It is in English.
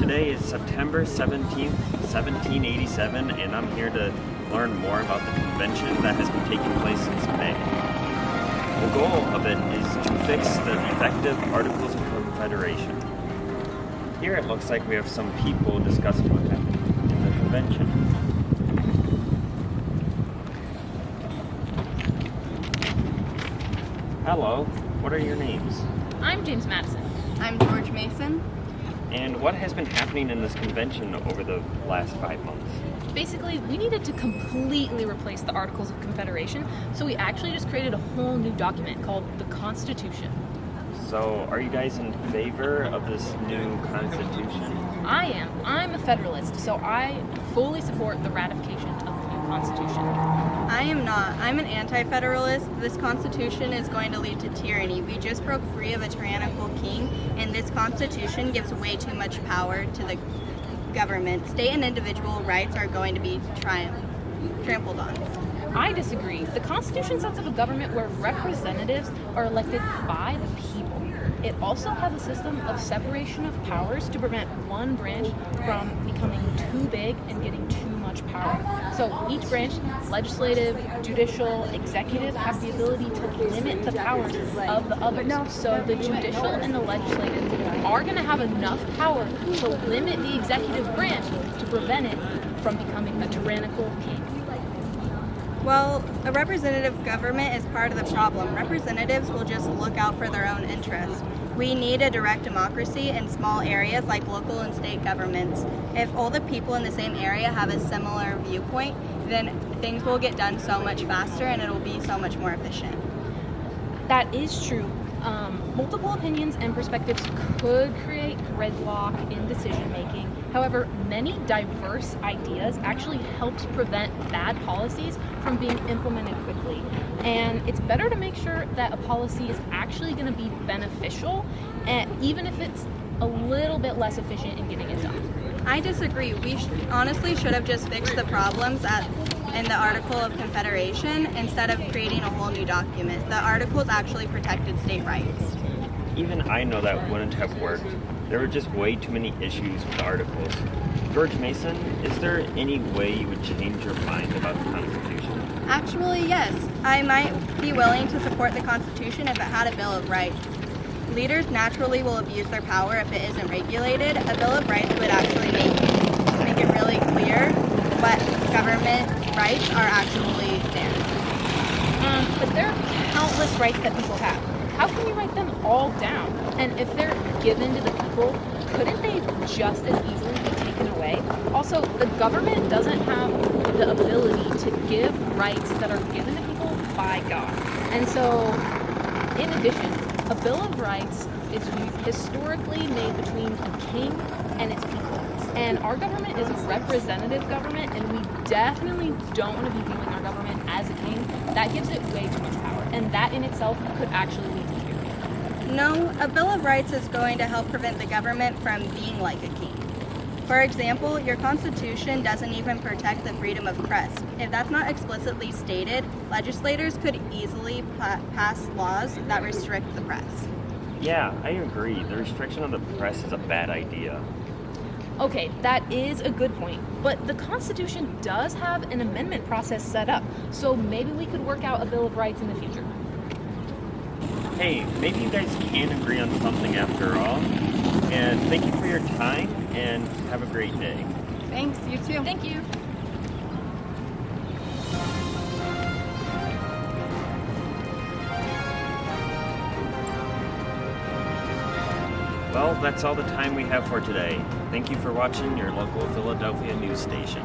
Today is September 17th, 1787, and I'm here to learn more about the convention that has been taking place since May. The goal of it is to fix the effective Articles of Confederation. Here it looks like we have some people discussing what happened in the convention. Hello, what are your names? I'm James Madison. I'm George Mason. And what has been happening in this convention over the last 5 months? Basically, we needed to completely replace the Articles of Confederation, so we actually just created a whole new document called the Constitution. So, are you guys in favor of this new constitution? I am. I'm a Federalist, so I fully support the ratification of the new Constitution. I am not. I'm an anti-federalist. This constitution is going to lead to tyranny. We just broke free of a tyrannical king, and this constitution gives way too much power to the government. State and individual rights are going to be trampled on. I disagree. The Constitution sets up a government where representatives are elected by the people. It also has a system of separation of powers to prevent one branch from becoming too big and getting too much power. So each branch, legislative, judicial, executive, have the ability to limit the powers of the others. So the judicial and the legislative are going to have enough power to limit the executive branch to prevent it from becoming a tyrannical king. Well, a representative government is part of the problem. Representatives will just look out for their own interests. We need a direct democracy in small areas like local and state governments. If all the people in the same area have a similar viewpoint, then things will get done so much faster and it'll be so much more efficient. That is true. Multiple opinions and perspectives could create gridlock in decision making. However, many diverse ideas actually helps prevent bad policies from being implemented quickly. And it's better to make sure that a policy is actually going to be beneficial, even if it's a little bit less efficient in getting it done. I disagree. We honestly should have just fixed the problems in the Article of Confederation instead of creating a whole new document. The Articles actually protected state rights. Even I know that wouldn't have worked. There were just way too many issues with the Articles. George Mason, is there any way you would change your mind about the Constitution? Actually, yes. I might be willing to support the Constitution if it had a Bill of Rights. Leaders naturally will abuse their power if it isn't regulated. A Bill of Rights would actually make it really clear what government rights are actually there. But there are countless rights that people have. How can we write them all down? And if they're given to the people, couldn't they just as easily be taken away? Also, the government doesn't have the ability to give rights that are given to people by God. And so, in addition, a Bill of Rights is historically made between a king and its people. And our government is a representative government, and we definitely don't want to be viewing our government as a king. That gives it way too much power, and that in itself could actually lead to tyranny. No, a Bill of Rights is going to help prevent the government from being like a king. For example, your Constitution doesn't even protect the freedom of press. If that's not explicitly stated, legislators could easily pass laws that restrict the press. Yeah, I agree. The restriction on the press is a bad idea. Okay, that is a good point, but the Constitution does have an amendment process set up, so maybe we could work out a Bill of Rights in the future. Hey, maybe you guys can agree on something after all. And thank you for your time, and have a great day. Thanks, you too. Thank you. Well, that's all the time we have for today. Thank you for watching your local Philadelphia news station.